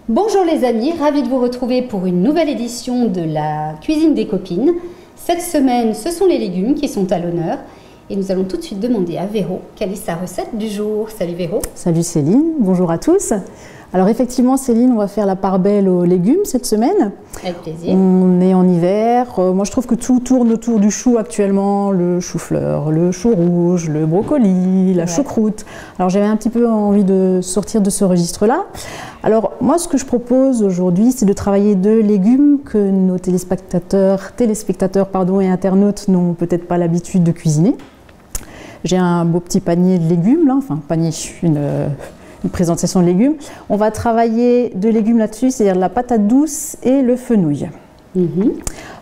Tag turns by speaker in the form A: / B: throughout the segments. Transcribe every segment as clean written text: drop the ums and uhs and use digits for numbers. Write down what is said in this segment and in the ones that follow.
A: Bonjour les amis, ravie de vous retrouver pour une nouvelle édition de la cuisine des copines. Cette semaine, ce sont les légumes qui sont à l'honneur et nous allons tout de suite demander à Véro quelle est sa recette du jour. Salut Véro.
B: Salut Céline, bonjour à tous. Alors effectivement Céline, on va faire la part belle aux légumes cette semaine.
A: Avec plaisir.
B: On est en hiver, moi je trouve que tout tourne autour du chou actuellement, le chou-fleur, le chou rouge, le brocoli, la choucroute. Alors j'avais un petit peu envie de sortir de ce registre-là. Alors moi ce que je propose aujourd'hui, c'est de travailler deux légumes que nos téléspectateurs et internautes n'ont peut-être pas l'habitude de cuisiner. J'ai un beau petit panier de légumes, là, enfin panier, une présentation de légumes. On va travailler deux légumes là-dessus, c'est-à-dire la patate douce et le fenouil.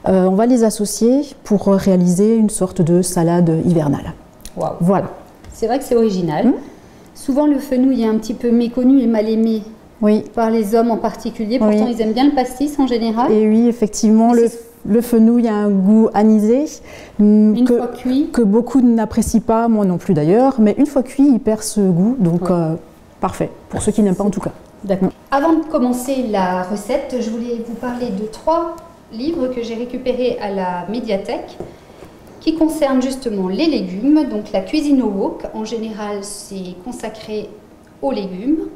B: On va les associer pour réaliser une sorte de salade hivernale.
A: Wow.
B: Voilà.
A: C'est vrai que c'est original. Souvent le fenouil est un petit peu méconnu et mal aimé par les hommes en particulier. Pourtant ils aiment bien le pastis en général.
B: Et oui, effectivement, le fenouil a un goût anisé que beaucoup n'apprécient pas, moi non plus d'ailleurs, mais une fois cuit, il perd ce goût, donc parfait, pour ceux qui n'aiment pas en tout cas.
A: D'accord. Avant de commencer la recette, je voulais vous parler de 3 livres que j'ai récupérés à la médiathèque qui concernent justement les légumes. Donc la cuisine au wok, en général c'est consacré aux légumes.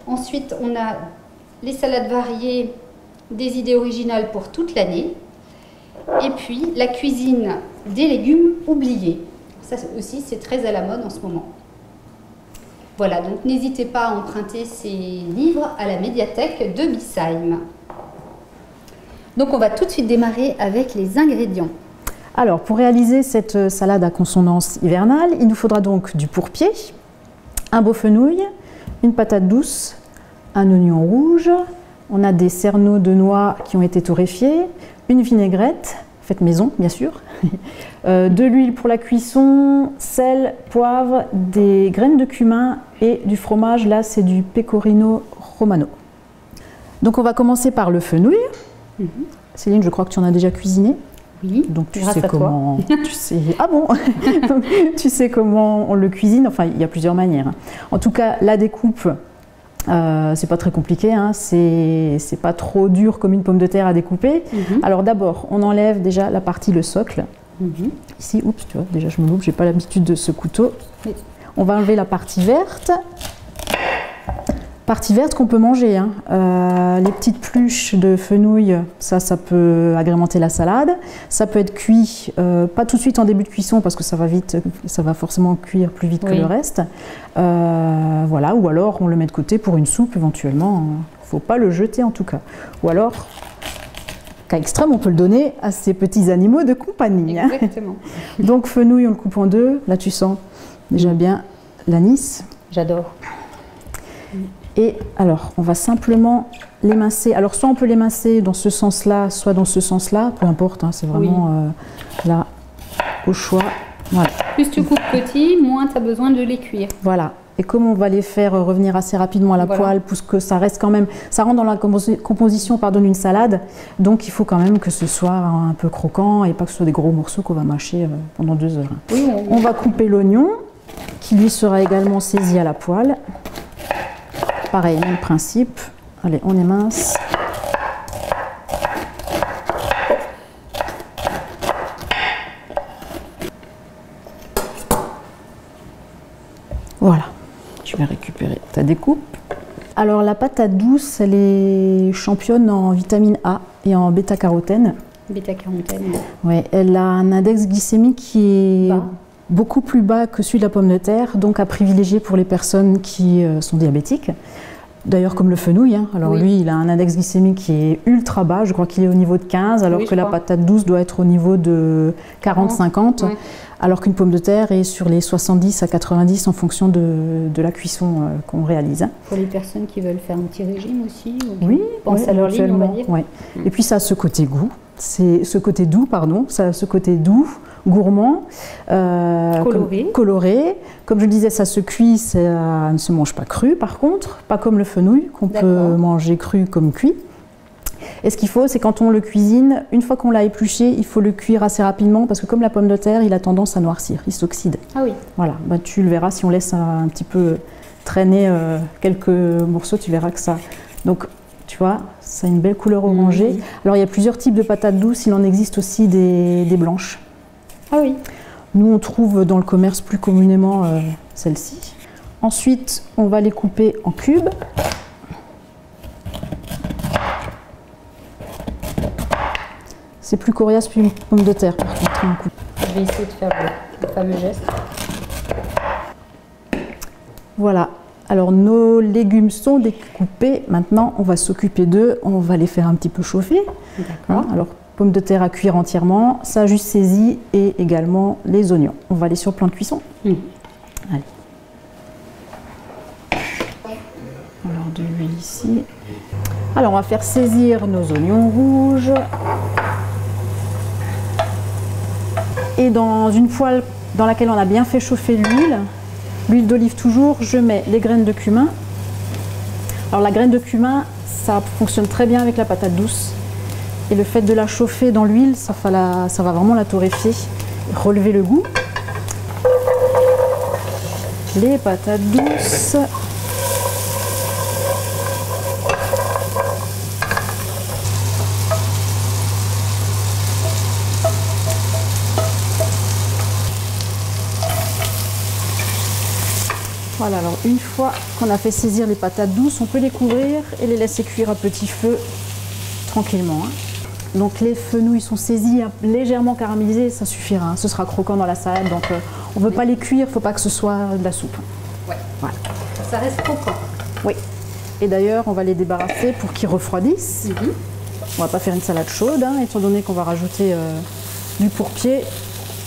A: Ensuite on a les salades variées, des idées originales pour toute l'année. Et puis la cuisine des légumes oubliés. Ça aussi c'est très à la mode en ce moment. Voilà, donc n'hésitez pas à emprunter ces livres à la médiathèque de Bissheim. Donc on va tout de suite démarrer avec les ingrédients.
B: Alors pour réaliser cette salade à consonance hivernale, il nous faudra donc du pourpier, un beau fenouil, une patate douce, un oignon rouge, on a des cerneaux de noix qui ont été torréfiés, une vinaigrette, faite maison bien sûr, de l'huile pour la cuisson, sel, poivre, des graines de cumin et du fromage, là c'est du pecorino romano. Donc on va commencer par le fenouil. Céline, je crois que tu en as déjà cuisiné.
A: Oui,
B: donc tu sais comment. Ah bon. Tu sais comment on le cuisine. Enfin, il y a plusieurs manières. En tout cas, la découpe, c'est pas très compliqué. Hein. C'est pas trop dur comme une pomme de terre à découper. Alors d'abord, on enlève déjà la partie, le socle. Ici, oups, tu vois, déjà je me loupe, j'ai pas l'habitude de ce couteau. On va enlever la partie verte. Partie verte qu'on peut manger, hein. Les petites pluches de fenouil, ça peut agrémenter la salade. Ça peut être cuit, pas tout de suite en début de cuisson parce que ça va vite, ça va forcément cuire plus vite que le reste. Voilà, ou alors on le met de côté pour une soupe éventuellement. Faut pas le jeter en tout cas. Ou alors, cas extrême, on peut le donner à ces petits animaux de compagnie.
A: Exactement.
B: Donc fenouil, on le coupe en deux. Là, tu sens déjà bien l'anis.
A: J'adore.
B: Et alors, on va simplement l'émincer. Alors, soit on peut l'émincer dans ce sens-là, soit dans ce sens-là, peu importe, hein, c'est vraiment là, au choix. Voilà.
A: Plus tu coupes petit, moins tu as besoin de les cuire.
B: Voilà. Et comme on va les faire revenir assez rapidement à la poêle, pour que ça reste quand même, ça rentre dans la composition d'une salade, donc il faut quand même que ce soit un peu croquant et pas que ce soit des gros morceaux qu'on va mâcher pendant 2 heures.
A: Oui,
B: on va couper l'oignon, qui lui sera également saisi à la poêle. Pareil, même principe. Allez, on émince. Voilà, je vais récupérer ta découpe. Alors la patate douce, elle est championne en vitamine A et en bêta-carotène.
A: Bêta-carotène.
B: Ouais, elle a un index glycémique qui est beaucoup plus bas que celui de la pomme de terre, donc à privilégier pour les personnes qui sont diabétiques. D'ailleurs comme le fenouil, hein. Alors lui il a un index glycémique qui est ultra bas, je crois qu'il est au niveau de 15, alors que la patate douce doit être au niveau de 40-50, alors qu'une pomme de terre est sur les 70 à 90 en fonction de la cuisson qu'on réalise. Hein.
A: Pour les personnes qui veulent faire un petit régime aussi,
B: pensent
A: à leur ligne, on va dire.
B: Et puis ça a ce côté goût, ce côté doux, gourmand, coloré. Comme je disais, ça se cuit, ça ne se mange pas cru par contre, pas comme le fenouil qu'on peut manger cru comme cuit. Et ce qu'il faut, c'est quand on le cuisine, une fois qu'on l'a épluché, il faut le cuire assez rapidement parce que comme la pomme de terre, il a tendance à noircir, il s'oxyde.
A: Ah oui.
B: Voilà, tu le verras si on laisse un petit peu traîner quelques morceaux, tu verras que ça. Donc Tu vois, ça a une belle couleur orangée. Alors il y a plusieurs types de patates douces, il en existe aussi des blanches.
A: Ah oui.
B: Nous on trouve dans le commerce plus communément celle-ci. Ensuite on va les couper en cubes. C'est plus coriace qu'une pomme de terre par contre.
A: Je vais essayer de faire le fameux geste.
B: Voilà. Alors nos légumes sont découpés. Maintenant, on va s'occuper d'eux. On va les faire un petit peu chauffer.
A: D'accord.
B: Alors, pommes de terre à cuire entièrement, ça juste saisi et également les oignons. On va aller sur le plan de cuisson. Allez. Alors de l'huile ici. Alors on va faire saisir nos oignons rouges. Et dans une poêle dans laquelle on a bien fait chauffer l'huile d'olive toujours, je mets les graines de cumin. Alors la graine de cumin, ça fonctionne très bien avec la patate douce. Et le fait de la chauffer dans l'huile, ça va vraiment la torréfier, relever le goût. Les patates douces. Voilà, alors une fois qu'on a fait saisir les patates douces, on peut les couvrir et les laisser cuire à petit feu tranquillement. Donc les fenouils sont saisis, légèrement caramélisés, ça suffira, hein. Ce sera croquant dans la salade, donc on ne veut pas les cuire, il ne faut pas que ce soit de la soupe.
A: Ouais. Voilà. Ça reste croquant.
B: Oui. Et d'ailleurs, on va les débarrasser pour qu'ils refroidissent. On ne va pas faire une salade chaude, hein, étant donné qu'on va rajouter du pourpier.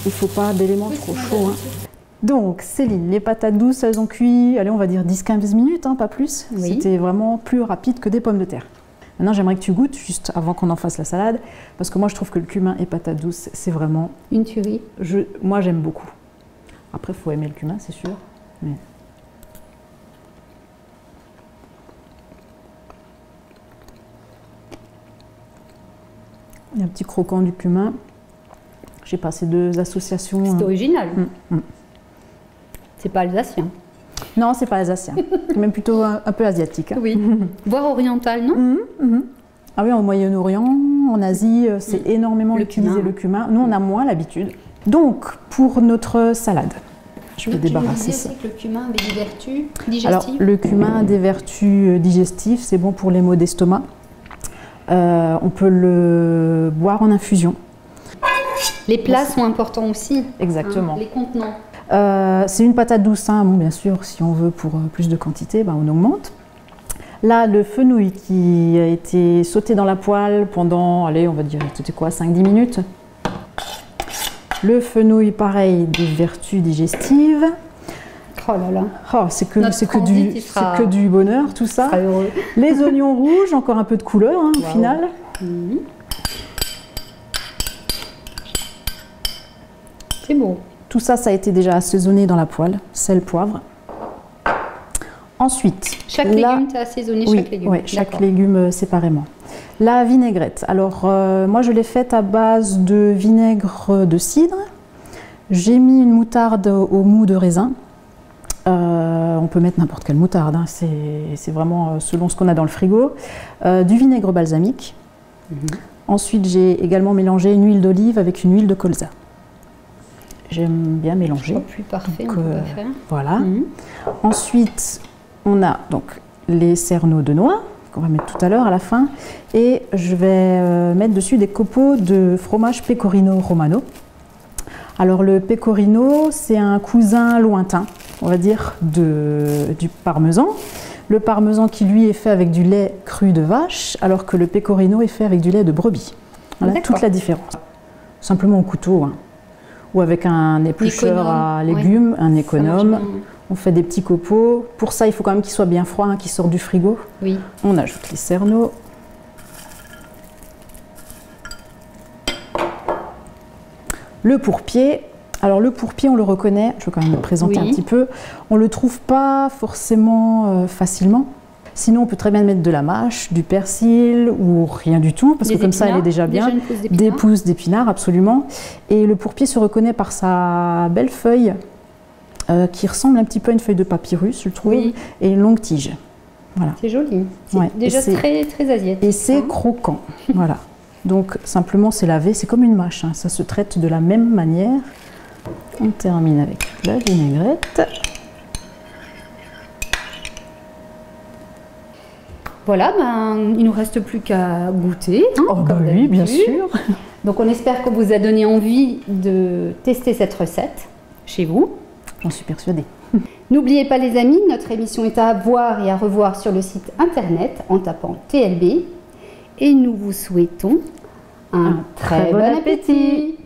B: Il ne faut pas d'éléments trop chauds. Hein. Donc Céline, les patates douces, elles ont cuit, allez, on va dire 10-15 minutes, hein, pas plus. Oui. C'était vraiment plus rapide que des pommes de terre. Maintenant, j'aimerais que tu goûtes, juste avant qu'on en fasse la salade, parce que moi, je trouve que le cumin et patates douces, c'est vraiment...
A: une tuerie.
B: Moi, j'aime beaucoup. Après, il faut aimer le cumin, c'est sûr. Mais... il y a un petit croquant du cumin. J'ai passé 2 associations...
A: C'est original. C'est pas alsacien.
B: Non, c'est pas alsacien. C'est même plutôt un peu asiatique. Hein.
A: Oui. Voire oriental, non?
B: Ah oui, au Moyen-Orient, en Asie, c'est énormément utilisé le cumin. Nous, on a moins l'habitude. Donc, pour notre salade, je vais débarrasser ça.
A: Que le cumin avait des vertus digestives.
B: Alors, le cumin a des vertus digestives. C'est bon pour les maux d'estomac. On peut le boire en infusion.
A: Les plats sont importants aussi.
B: Exactement.
A: Hein, les contenants.
B: C'est une patate douce, hein. Bon, bien sûr, si on veut pour plus de quantité, ben, on augmente. Là, le fenouil qui a été sauté dans la poêle pendant, allez, on va dire, c'était quoi, 5-10 minutes. Le fenouil, pareil, des vertus digestives.
A: Oh là là.
B: Oh, c'est que du bonheur, tout ça. Les oignons rouges, encore un peu de couleur, hein, au final.
A: C'est beau.
B: Tout ça, ça a été déjà assaisonné dans la poêle, sel, poivre. Ensuite,
A: chaque légume, tu as assaisonné chaque légume.
B: Oui, chaque légume séparément. La vinaigrette. Alors, moi, je l'ai faite à base de vinaigre de cidre. J'ai mis une moutarde au mou de raisin. On peut mettre n'importe quelle moutarde, hein. C'est vraiment selon ce qu'on a dans le frigo. Du vinaigre balsamique. Ensuite, j'ai également mélangé une huile d'olive avec une huile de colza. J'aime bien mélanger.
A: Plus parfait, donc, on peut pas faire.
B: Voilà. Ensuite, on a donc les cerneaux de noix qu'on va mettre tout à l'heure à la fin. Et je vais mettre dessus des copeaux de fromage pecorino romano. Alors le pecorino, c'est un cousin lointain, on va dire, du parmesan. Le parmesan qui lui est fait avec du lait cru de vache, alors que le pecorino est fait avec du lait de brebis. Voilà toute la différence. Simplement au couteau, hein. Ou avec un éplucheur à légumes, un économe. On fait des petits copeaux. Pour ça, il faut quand même qu'il soit bien froid, hein, qu'il sorte du frigo.
A: Oui.
B: On ajoute les cerneaux. Le pourpier. Alors le pourpier, on le reconnaît, je vais quand même le présenter un petit peu. On ne le trouve pas forcément facilement. Sinon, on peut très bien mettre de la mâche, du persil ou rien du tout, parce que comme ça, elle est déjà bien. Des pousses d'épinards, absolument. Et le pourpier se reconnaît par sa belle feuille qui ressemble un petit peu à une feuille de papyrus, je trouve, et une longue tige. Voilà.
A: C'est joli. C'est
B: Ouais,
A: déjà très, très asiatique.
B: Et c'est croquant. Voilà. Donc simplement c'est lavé, c'est comme une mâche, hein. Ça se traite de la même manière. On termine avec la vinaigrette.
A: Voilà, il ne nous reste plus qu'à goûter. Hein,
B: Oh bah oui, bien sûr.
A: Donc on espère qu'on vous a donné envie de tester cette recette chez vous.
B: J'en suis persuadée.
A: N'oubliez pas les amis, notre émission est à voir et à revoir sur le site internet en tapant TLB. Et nous vous souhaitons un très bon appétit.